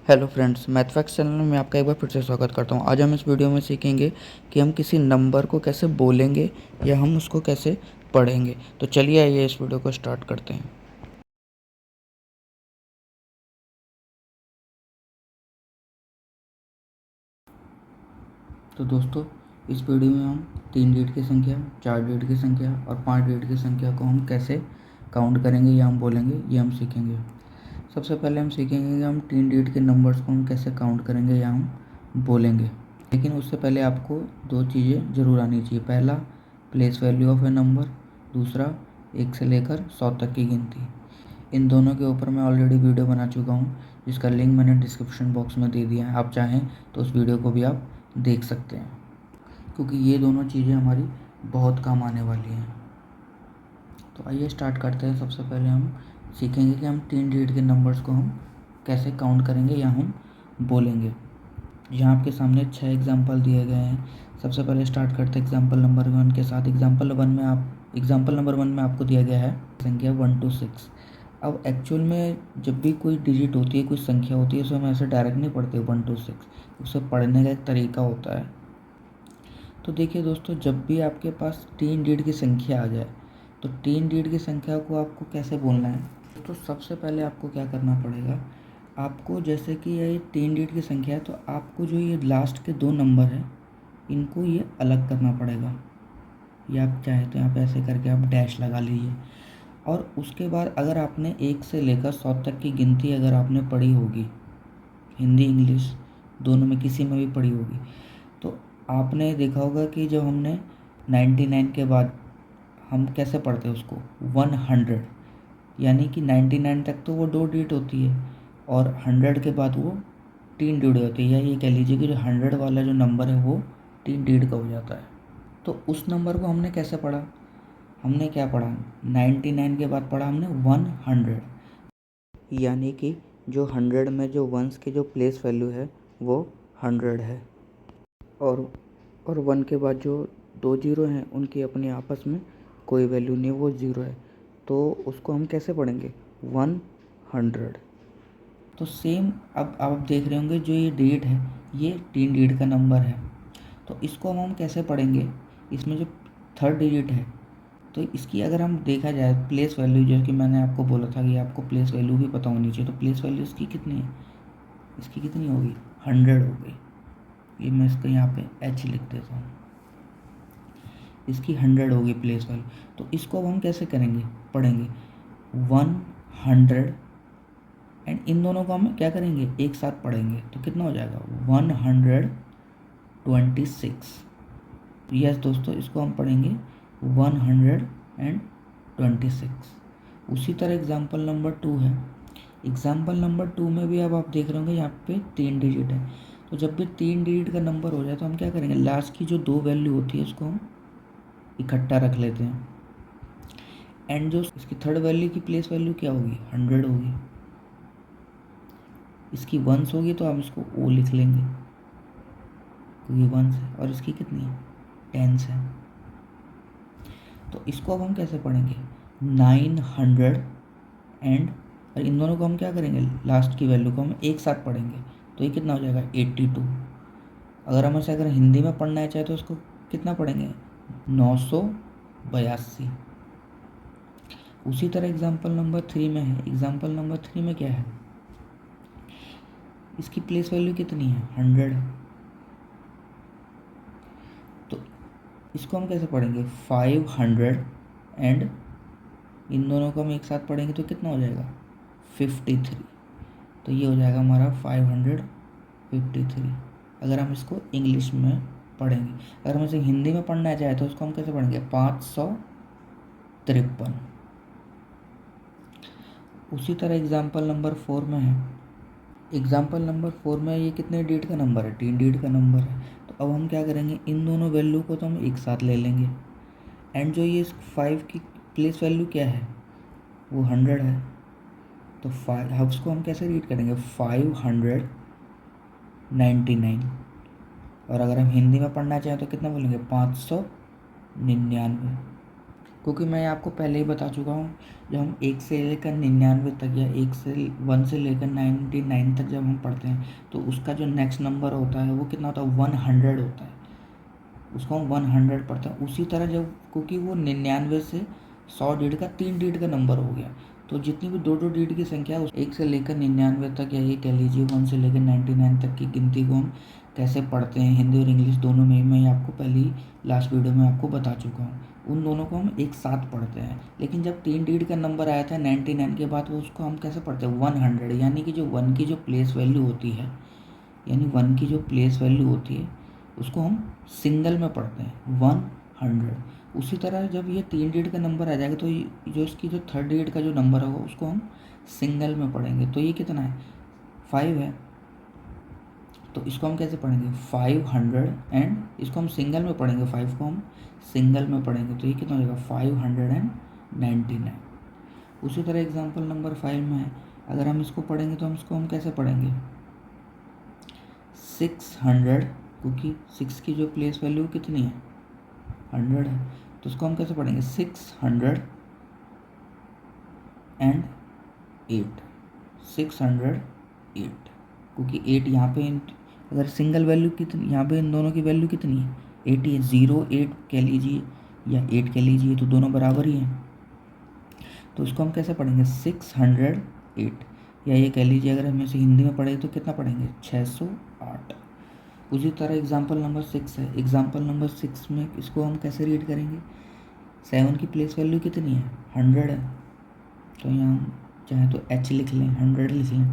Hello friends, math facts channel में आपका एक बार फिर से स्वागत करता हूँ। आज हम इस वीडियो में सीखेंगे कि हम किसी नंबर को कैसे बोलेंगे या हम उसको कैसे पढ़ेंगे। तो चलिए आइए इस वीडियो को स्टार्ट करते हैं। तो दोस्तों, इस वीडियो में हम 3 डिजिट की संख्या, 4 डिजिट की संख्या और 5 डिजिट की संख्या को हम कैसे काउंट करेंगे या हम बोलेंगे, ये हम सीखेंगे। सबसे पहले हम सीखेंगे कि हम 3 डिजिट के नंबर्स को हम कैसे काउंट करेंगे या हम बोलेंगे। लेकिन उससे पहले आपको 2 चीज़ें ज़रूर आनी चाहिए। पहला, place value of A number. दूसरा, 1 से लेकर 100 तक की गिनती। इन दोनों के ऊपर मैं ऑलरेडी वीडियो बना चुका हूँ, जिसका लिंक मैंने डिस्क्रिप्शन बॉक्स में दे दिया है। आप चाहें तो उस वीडियो को भी आप देख सकते हैं, क्योंकि ये दोनों चीज़ें हमारी बहुत काम आने वाली हैं। तो आइए स्टार्ट करते हैं। सबसे पहले हम सीखेंगे कि हम 3 डिजिट के नंबर्स को हम कैसे काउंट करेंगे या हम बोलेंगे। यहाँ आपके सामने 6 एग्जाम्पल दिए गए हैं। सबसे पहले स्टार्ट करते हैं एग्जाम्पल नंबर 1 के साथ। एग्जाम्पल नंबर 1 में आपको दिया गया है संख्या 1 to 6। अब एक्चुअल में जब भी कोई डिजिट होती है, कोई संख्या होती है, उसे हम ऐसे डायरेक्ट नहीं पढ़ते 1 to 6। उसे पढ़ने का एक तरीका होता है। तो देखिए दोस्तों, जब भी आपके पास 3 डिजिट की संख्या आ जाए, तो 3 डिजिट की संख्या को आपको कैसे बोलना है। तो सबसे पहले आपको क्या करना पड़ेगा, आपको जैसे कि ये 3 डिजिट की संख्या है, तो आपको जो ये लास्ट के 2 नंबर हैं, इनको ये अलग करना पड़ेगा। या आप चाहे तो यहाँ पे ऐसे करके आप डैश लगा लीजिए। और उसके बाद अगर आपने 1 से लेकर 100 तक की गिनती अगर आपने पढ़ी होगी, हिंदी इंग्लिश दोनों में किसी में भी पढ़ी होगी, तो आपने देखा होगा कि जब हमने 99 के बाद हम कैसे पढ़ते हैं उसको 100, यानी कि 99 तक तो वो 2 डिजिट होती है और 100 के बाद वो 3 डिजिट होती है। या ये कह लीजिए कि जो 100 वाला जो नंबर है वो 3 डिजिट का हो जाता है। तो उस नंबर को हमने कैसे पढ़ा, हमने क्या पढ़ा, 99 के बाद पढ़ा हमने 100, यानी कि जो 100 में जो वंस की जो प्लेस वैल्यू है वो 100 है। और 1 के बाद जो 2 जीरो हैं उनकी अपनी आपस में कोई वैल्यू नहीं है, वो 0 है। तो उसको हम कैसे पढ़ेंगे 100। तो सेम अब आप देख रहे होंगे जो ये डिजिट है, ये 3 डिजिट का नंबर है। तो इसको हम कैसे पढ़ेंगे, इसमें जो थर्ड डिजिट है, तो इसकी अगर हम देखा जाए प्लेस वैल्यू, जैसे कि मैंने आपको बोला था कि आपको प्लेस वैल्यू भी पता होनी चाहिए। तो प्लेस वैल्यू इसकी कितनी है, इसकी कितनी होगी 100 हो गई। ये मैं इसको यहाँ पे h लिख देता हूँ, इसकी 100 होगी प्लेस वैल्यू। तो इसको अब हम कैसे करेंगे, पढ़ेंगे 100, एंड इन दोनों को हम क्या करेंगे एक साथ पढ़ेंगे। तो कितना हो जाएगा 126। यस दोस्तों, इसको हम पढ़ेंगे 126। उसी तरह एग्जाम्पल नंबर 2 है। एग्जाम्पल नंबर 2 में भी अब आप देख रहे होंगे यहाँ पे 3 डिजिट है। तो जब भी 3 डिजिट का नंबर हो जाए तो हम क्या करेंगे, लास्ट की जो 2 वैल्यू होती है उसको हम इकट्ठा रख लेते हैं। एंड जो इसकी थर्ड वैल्यू की प्लेस वैल्यू क्या होगी 100 होगी। इसकी वंस होगी तो हम इसको ओ लिख लेंगे क्योंकि वंस है, और इसकी कितनी है टेंस है। तो इसको अब हम कैसे पढ़ेंगे 900, एंड और इन दोनों को हम क्या करेंगे, लास्ट की वैल्यू को हम एक साथ पढ़ेंगे। तो ये कितना हो जाएगा 82। अगर हम ऐसे अगर हिंदी में पढ़ना है चाहे तो उसको कितना पढ़ेंगे 982। उसी तरह एग्जाम्पल नंबर 3 में है। एग्जाम्पल नंबर 3 में क्या है, इसकी प्लेस वैल्यू कितनी है 100। तो इसको हम कैसे पढ़ेंगे 500, एंड इन दोनों को हम एक साथ पढ़ेंगे तो कितना हो जाएगा 53। तो ये हो जाएगा हमारा 553। अगर हम इसको इंग्लिश में पढ़ेंगे, अगर हम इसे हिंदी में पढ़ना चाहे तो उसको हम कैसे पढ़ेंगे 553। उसी तरह एग्जाम्पल नंबर 4 में है। एग्जाम्पल नंबर 4 में ये कितने डिजिट का नंबर है 3 डिजिट का नंबर है। तो अब हम क्या करेंगे, इन दोनों वैल्यू को तो हम एक साथ ले लेंगे, एंड जो ये 5 की प्लेस वैल्यू क्या है वो 100 है। तो 5 उसको हम कैसे रीड करेंगे 599। और अगर हम हिंदी में पढ़ना चाहें तो कितना बोलेंगे 599। क्योंकि मैं आपको पहले ही बता चुका हूँ, जब हम 1 से लेकर 99 तक या 1 से लेकर 99 तक जब हम पढ़ते हैं तो उसका जो नेक्स्ट नंबर होता है वो कितना होता है, 100 होता है, उसको हम 100 पढ़ते हैं। उसी तरह जब, क्योंकि वो 99 से 100 डिजिट का 3 डिजिट का नंबर हो गया, तो जितनी भी 2 डिजिट की संख्या है 1 से लेकर 99 तक, या ये कह लीजिए 1 से लेकर 99 तक की गिनती को हम कैसे पढ़ते हैं, हिंदी और इंग्लिश दोनों में, मैं आपको पहले लास्ट वीडियो में आपको बता चुका हूँ। उन दोनों को हम एक साथ पढ़ते हैं। लेकिन जब 3 डिजिट का नंबर आया था 99 के बाद, वो उसको हम कैसे पढ़ते हैं, 100, यानी कि जो 1 की जो प्लेस वैल्यू होती है, यानी 1 की जो प्लेस वैल्यू होती है उसको हम सिंगल में पढ़ते हैं, 100। उसी तरह जब ये 3 डिजिट का नंबर आ जाएगा तो जो इसकी जो 3rd डिजिट का जो नंबर होगा उसको हम सिंगल में पढ़ेंगे। तो ये कितना है, 5 है, तो इसको हम कैसे पढ़ेंगे, 500, एंड इसको हम सिंगल में पढ़ेंगे, 5 को हम सिंगल में पढ़ेंगे, तो ये कितना हो जाएगा, 599। उसी तरह एग्जाम्पल नंबर 5 में है, अगर हम इसको पढ़ेंगे तो हम इसको हम कैसे पढ़ेंगे, 600, क्योंकि 6 की जो प्लेस वैल्यू कितनी है, 100 है, तो उसको हम कैसे पढ़ेंगे, 608, 608, क्योंकि 8 यहाँ पे अगर सिंगल वैल्यू कितनी, यहाँ पे इन दोनों की वैल्यू कितनी है, 8 ही है, 08 कह लीजिए या 8 कह लीजिए, तो दोनों बराबर ही हैं। तो उसको हम कैसे पढ़ेंगे, 608, या ये कह लीजिए अगर हम इसे हिंदी में पढ़ेंगे तो कितना पढ़ेंगे, 608। उसी तरह एग्जाम्पल नंबर 6 है, एग्जाम्पल नंबर 6 में इसको हम कैसे रीड करेंगे, 7 की प्लेस वैल्यू कितनी है, 100 है, तो यहाँ हम चाहे तो h लिख लें, 100 लिख लें,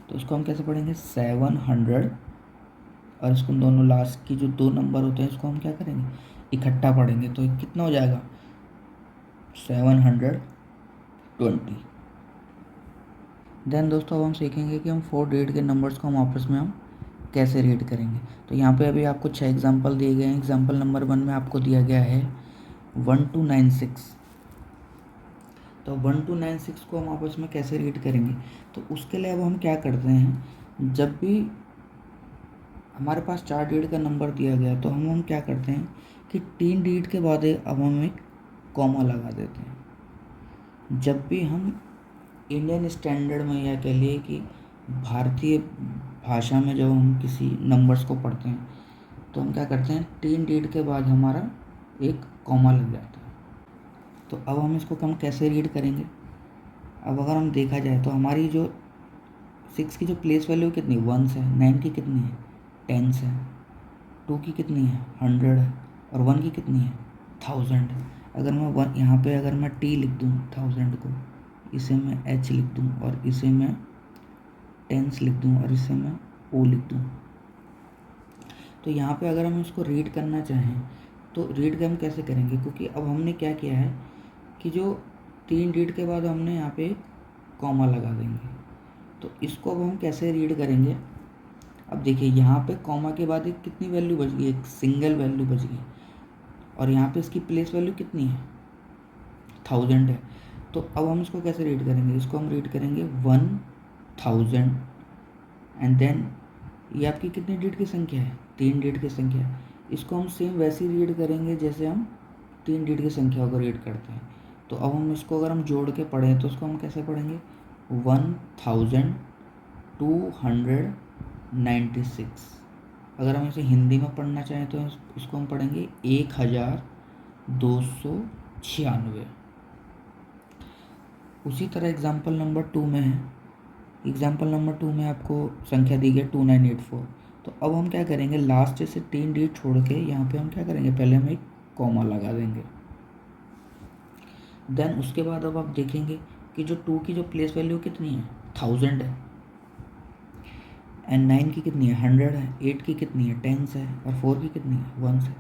तो उसको हम कैसे पढ़ेंगे, 700, और इसको दोनों लास्ट की जो 2 नंबर होते हैं इसको हम क्या करेंगे, इकट्ठा पढ़ेंगे, तो कितना हो जाएगा, 720। देन दोस्तों अब हम सीखेंगे कि हम 4 डिजिट के नंबर्स को हम आपस में हम कैसे रीड करेंगे। तो यहाँ पे अभी आपको 6 एग्जांपल दिए गए हैं। एग्जांपल नंबर 1 में आपको दिया गया है 1296। तो 1296 को हम आपस में कैसे रीड करेंगे, तो उसके लिए अब हम क्या करते हैं, जब भी हमारे पास 4 डिजिट का नंबर दिया गया तो हम क्या करते हैं कि 3 डिजिट के बाद अब हम एक कॉमा लगा देते हैं। जब भी हम इंडियन स्टैंडर्ड में, या कह लिए कि भारतीय भाषा में जब हम किसी नंबर्स को पढ़ते हैं तो हम क्या करते हैं, 3 डिजिट के बाद हमारा एक कॉमा लग जाता है। तो अब हम इसको हम कैसे रीड करेंगे, अब अगर हम देखा जाए तो हमारी जो 6 की जो प्लेस वैल्यू कितनी, 1 है, 9 की कितनी है, 10 है, 2 की कितनी है, 100 है, और 1 की कितनी है, 1000 है। अगर मैं 1 यहाँ पे अगर मैं T लिख दूँ 1000 को, इसे मैं H लिख दूँ, और इसे मैं 10 लिख दूँ, और इसे मैं O लिख दूँ, तो यहाँ पे अगर हम इसको रीड करना चाहें तो रीड हम कैसे करेंगे, क्योंकि अब हमने क्या किया है कि जो 3 डिजिट के बाद हमने यहाँ पे कॉमा लगा देंगे। तो इसको अब हम कैसे रीड करेंगे, अब देखिए यहाँ पे कॉमा के बाद एक कितनी वैल्यू बच गई, एक सिंगल वैल्यू बच गई, और यहाँ पे इसकी प्लेस वैल्यू कितनी है, 1000 है। तो अब हम इसको कैसे रीड करेंगे, इसको हम रीड करेंगे 1000, एंड देन ये आपकी कितनी डिजिट की संख्या है, 3 डिजिट की संख्या है। इसको हम सेम वैसे ही रीड करेंगे जैसे हम 3 डिजिट की संख्या को रीड करते हैं। तो अब हम इसको अगर हम जोड़ के पढ़ें तो उसको हम कैसे पढ़ेंगे, 1296। अगर हम इसे हिंदी में पढ़ना चाहें तो इसको हम पढ़ेंगे 1296। उसी तरह एग्जाम्पल नंबर 2 में है, एग्जाम्पल नंबर 2 में आपको संख्या दी गई 2984। तो अब हम क्या करेंगे, लास्ट से 3 डिजिट छोड़ के यहाँ पे हम क्या करेंगे, पहले हम एक कॉमा लगा देंगे। देन उसके बाद अब आप देखेंगे कि जो 2 की जो प्लेस वैल्यू कितनी है, 1000 है, एंड 9 की कितनी है, 100 है, 8 की कितनी है, 10 है, और 4 की कितनी है, 1 है।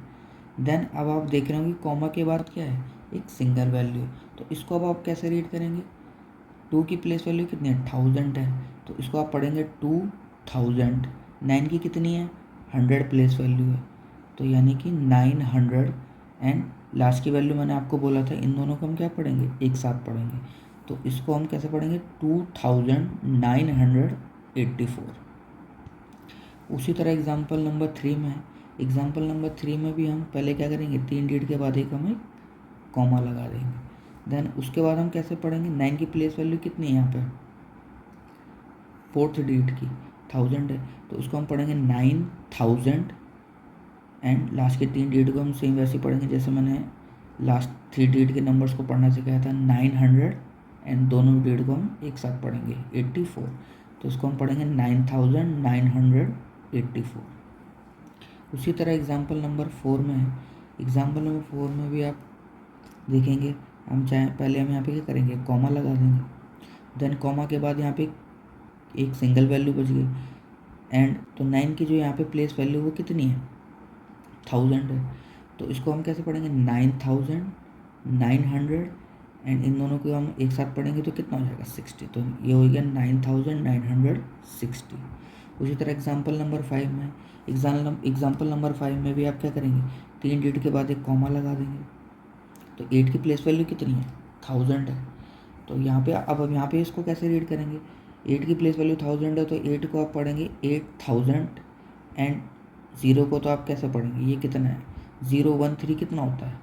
देन अब आप देख रहे हो कि कॉमा के बाद क्या है, एक सिंगल वैल्यू है। तो इसको अब आप कैसे रीड करेंगे, 2 की प्लेस वैल्यू कितनी है, 1000 है, तो इसको आप पढ़ेंगे 2000। 9 की कितनी है, 100 प्लेस वैल्यू है, तो यानी कि 900, एंड लास्ट की वैल्यू मैंने आपको बोला था, इन दोनों को हम क्या पढ़ेंगे, एक साथ पढ़ेंगे। तो इसको हम कैसे पढ़ेंगे, 2984। उसी तरह एग्जाम्पल नंबर 3 में है, एग्जाम्पल नंबर 3 में भी हम पहले क्या करेंगे, 3 डिजिट के बाद एक हम एक कॉमा लगा देंगे। देन उसके बाद हम कैसे पढ़ेंगे, 9 की प्लेस वैल्यू कितनी है यहाँ पे, फोर्थ डिजिट की 1000 है, तो उसको हम पढ़ेंगे 9000 एंड लास्ट के 3 डिजिट को हम सेम वैसे ही पढ़ेंगे जैसे मैंने लास्ट 3 डिजिट के नंबर्स को पढ़ना सिखाया था, 900 एंड दोनों डिजिट को हम एक साथ पढ़ेंगे 84, तो इसको हम पढ़ेंगे 9984। उसी तरह एग्जाम्पल नंबर 4 में है, एग्जाम्पल नंबर 4 में भी आप देखेंगे, हम चाहे पहले हम यहाँ पे क्या करेंगे, कॉमा लगा देंगे। देन कॉमा के बाद यहाँ पे एक सिंगल वैल्यू बच गई एंड तो 9 की जो यहाँ पे प्लेस वैल्यू वो कितनी है, 1000 है, तो इसको हम कैसे पढ़ेंगे, 9900 एंड इन दोनों को हम एक साथ पढ़ेंगे तो कितना हो जाएगा, 60, तो ये हो गया 9960। उसी तरह एग्जाम्पल नंबर 5 में, एग्जाम्पल नंबर 5 में भी आप क्या करेंगे, 3 डिजिट के बाद एक कॉमा लगा देंगे, तो 8 की प्लेस वैल्यू कितनी है, 1000 है, तो यहाँ पे अब यहाँ पे इसको कैसे रीड करेंगे, 8 की प्लेस वैल्यू 1000 है, तो 8 को आप पढ़ेंगे 8000 एंड 0 को तो आप कैसे पढ़ेंगे, ये कितना है, 013 कितना होता है,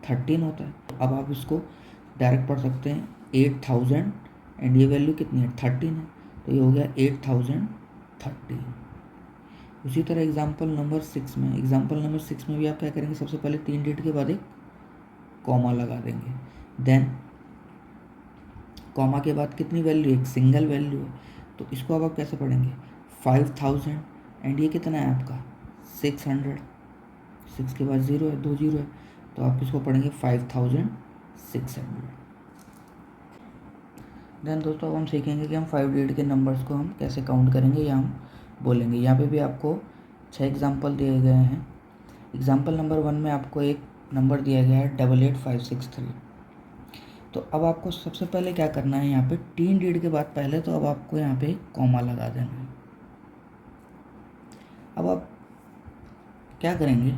13 होता है। अब आप इसको डायरेक्ट पढ़ सकते हैं 8000 एंड ये वैल्यू कितनी है, 13 है, तो ये हो गया 8013। उसी तरह एग्जाम्पल नंबर 6 में, एग्जाम्पल नंबर 6 में भी आप क्या करेंगे, सबसे पहले 3 डिजिट के बाद एक कॉमा लगा देंगे। देन कॉमा के बाद कितनी वैल्यू, एक सिंगल वैल्यू है, तो इसको अब आप कैसे पढ़ेंगे, 5000 एंड ये कितना है आपका 600, 6 के बाद 0 है, 2 0 है, तो आप इसको पढ़ेंगे 5600। देन दोस्तों अब हम सीखेंगे कि हम 5 डिजिट के नंबर्स को हम कैसे काउंट करेंगे या हम बोलेंगे। यहाँ पे भी आपको 6 एग्जाम्पल दिए गए हैं। एग्जाम्पल नंबर 1 में आपको एक नंबर दिया गया है 88563। तो अब आपको सबसे पहले क्या करना है, यहाँ पे 3 डिजिट के बाद पहले तो अब आपको यहाँ पे कॉमा लगा देना है। अब आप क्या करेंगे,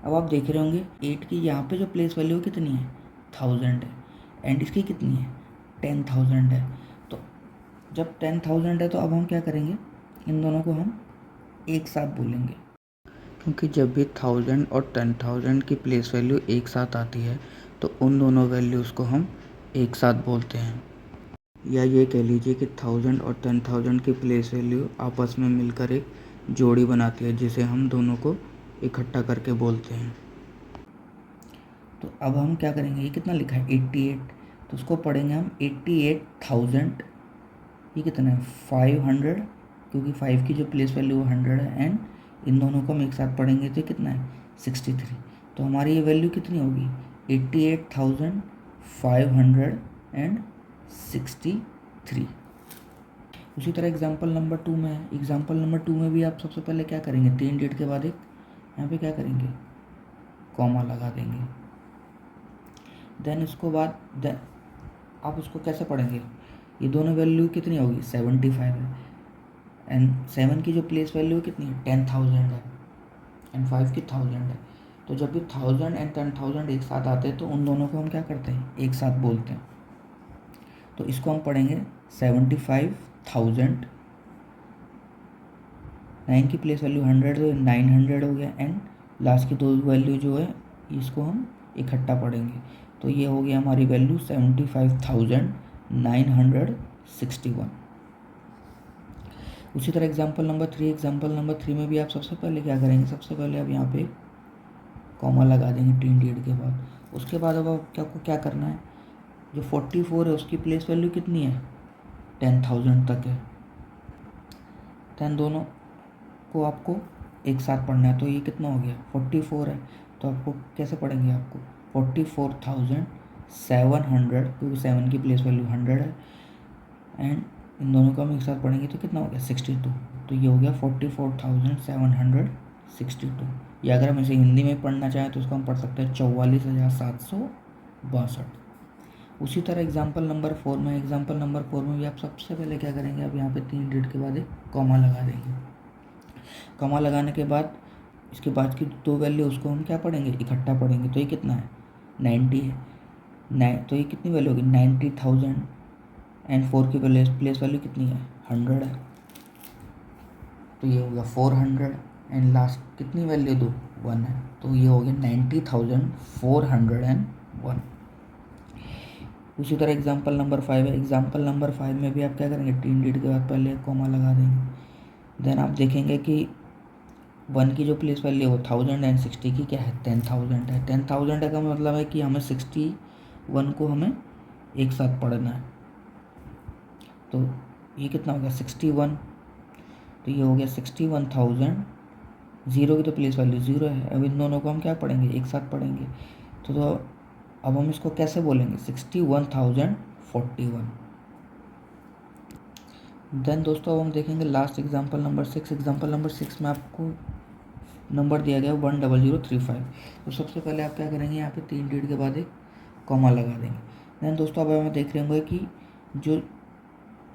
अब आप देख रहे होंगे 8 की यहाँ पे जो प्लेस वैल्यू कितनी है, 1000 है एंड इसकी कितनी है, 10000 है। तो जब 10000 है तो अब हम क्या करेंगे, इन दोनों को हम एक साथ बोलेंगे, क्योंकि जब भी 1000 और 10000 की प्लेस वैल्यू एक साथ आती है तो उन दोनों वैल्यूज़ को हम एक साथ बोलते हैं। या ये कह लीजिए कि 1000 और 10000 की प्लेस वैल्यू आपस में मिलकर एक जोड़ी बनाती है जिसे हम दोनों को इकट्ठा करके बोलते हैं। तो अब हम क्या करेंगे, ये कितना लिखा है 88, तो उसको पढ़ेंगे हम 88,000, ये कितना है 500, क्योंकि 5 की जो प्लेस वैल्यू 100 है एंड इन दोनों को हम एक साथ पढ़ेंगे तो कितना है 63, तो हमारी ये वैल्यू कितनी होगी 88,563। उसी तरह एग्जाम्पल नंबर 2 में है, एग्जाम्पल नंबर 2 में भी आप सबसे पहले क्या करेंगे, 3 डिजिट के बाद एक यहाँ पे क्या करेंगे, कॉमा लगा देंगे। देन इसको बाद आप उसको कैसे पढ़ेंगे, ये दोनों वैल्यू कितनी होगी 75 है एंड 7 की जो प्लेस वैल्यू कितनी है 10,000 है एंड 5 की 1000 है। तो जब भी 1000 एंड 10,000 एक साथ आते हैं तो उन दोनों को हम क्या करते हैं, एक साथ बोलते हैं। तो इसको हम पढ़ेंगे 75,000, 9 की प्लेस वैल्यू 100 तो 900 हो गया एंड लास्ट की दो वैल्यू जो है इसको हम इकट्ठा पढ़ेंगे, तो ये हो गया हमारी वैल्यू 75,961। उसी तरह एग्जाम्पल नंबर 3 में भी आप सबसे पहले क्या करेंगे, सबसे पहले आप यहाँ पे कॉमा लगा देंगे 3 डिजिट के बाद। उसके बाद अब आपको क्या करना है, जो 44 है उसकी प्लेस वैल्यू कितनी है 10,000 तक है, 10 दोनों को आपको एक साथ पढ़ना है, तो ये कितना हो गया 44 है, तो आपको कैसे पढ़ेंगे, आपको 44,700, क्योंकि 7 की प्लेस वैल्यू 100 है एंड इन दोनों को हम एक साथ पढ़ेंगे तो कितना हो गया 62, तो ये हो गया 44,762। या अगर हम इसे हिंदी में पढ़ना चाहें तो उसको हम पढ़ सकते हैं 44,762। उसी तरह एग्जाम्पल नंबर 4 में, एग्जाम्पल नंबर 4 में भी आप सबसे पहले क्या करेंगे, आप यहाँ पे 3 डिजिट के बाद एक कॉमा लगा देंगे। कॉमा लगाने के बाद इसके बाद की दो वैल्यू उसको हम क्या पढ़ेंगे, इकट्ठा पढ़ेंगे, तो ये कितना है 90 है, तो ये कितनी वैल्यू होगी 90,000 एंड 4 की प्लेस वैल्यू कितनी है 100 है, तो ये हो गया 400 एंड लास्ट कितनी वैल्यू दो 1 है, तो ये हो गया 90,401। 1। उसी तरह एग्जाम्पल नंबर 5 है। एग्जाम्पल नंबर 5 में भी आप क्या करेंगे, 3 डिजिट के बाद पहले कॉमा लगा देंगे। देन आप देखेंगे कि 1 की जो प्लेस वैल्यू है वो 1000 एंड 60 की क्या है 10,000 है। 10,000 का मतलब है कि हमें 61 को हमें एक साथ पढ़ना है। तो ये कितना हो गया 61, तो ये हो गया 61,000। ज़ीरो की तो प्लेस वैल्यू ज़ीरो है, अब इन दोनों को हम क्या पढ़ेंगे, एक साथ पढ़ेंगे। तो अब हम इसको कैसे बोलेंगे 61,041। देन दोस्तों अब हम देखेंगे last example number 6। Example number 6 में आपको नंबर दिया गया 10035। तो सबसे पहले आप क्या करेंगे, यहाँ पे 3 डिजिट के बाद एक कॉमा लगा देंगे। देन दोस्तों अब हमें देख रहे होंगे कि जो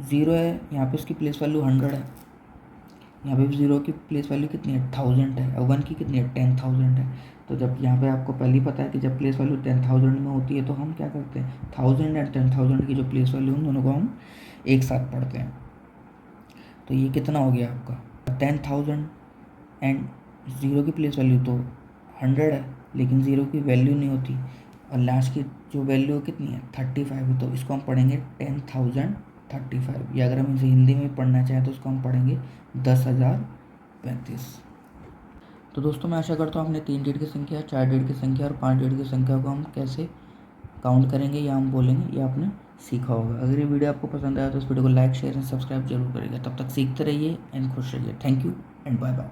ज़ीरो है यहाँ पे उसकी प्लेस वैल्यू 100 है, यहाँ पे भी ज़ीरो की प्लेस वैल्यू कितनी है 1000 है, और 1 की कितनी है 10,000 है। तो जब यहाँ पे आपको पहले ही पता है कि जब प्लेस वैल्यू 10,000 में होती है तो हम क्या करते हैं 1000 एंड 10,000 की जो प्लेस वैल्यू उन दोनों को हम एक साथ पढ़ते हैं। तो ये कितना हो गया आपका 10,000 एंड ज़ीरो की प्लेस वैल्यू तो 100 है, लेकिन ज़ीरो की वैल्यू नहीं होती, और लास्ट की जो वैल्यू कितनी है 35 है। तो इसको हम पढ़ेंगे 10,035, या अगर हम इसे हिंदी में पढ़ना चाहें तो उसको हम पढ़ेंगे 10,035। तो दोस्तों मैं आशा करता हूँ आपने 3 डिजिट की संख्या, 4 डिजिट की संख्या और 5 डिजिट की संख्या को हम कैसे काउंट करेंगे या हम बोलेंगे ये आपने सीखा होगा। अगर ये वीडियो आपको पसंद आया तो इस वीडियो को लाइक शेयर एंड सब्सक्राइब जरूर करिएगा। तब तक सीखते रहिए एंड खुश रहिए। Thank you and bye bye.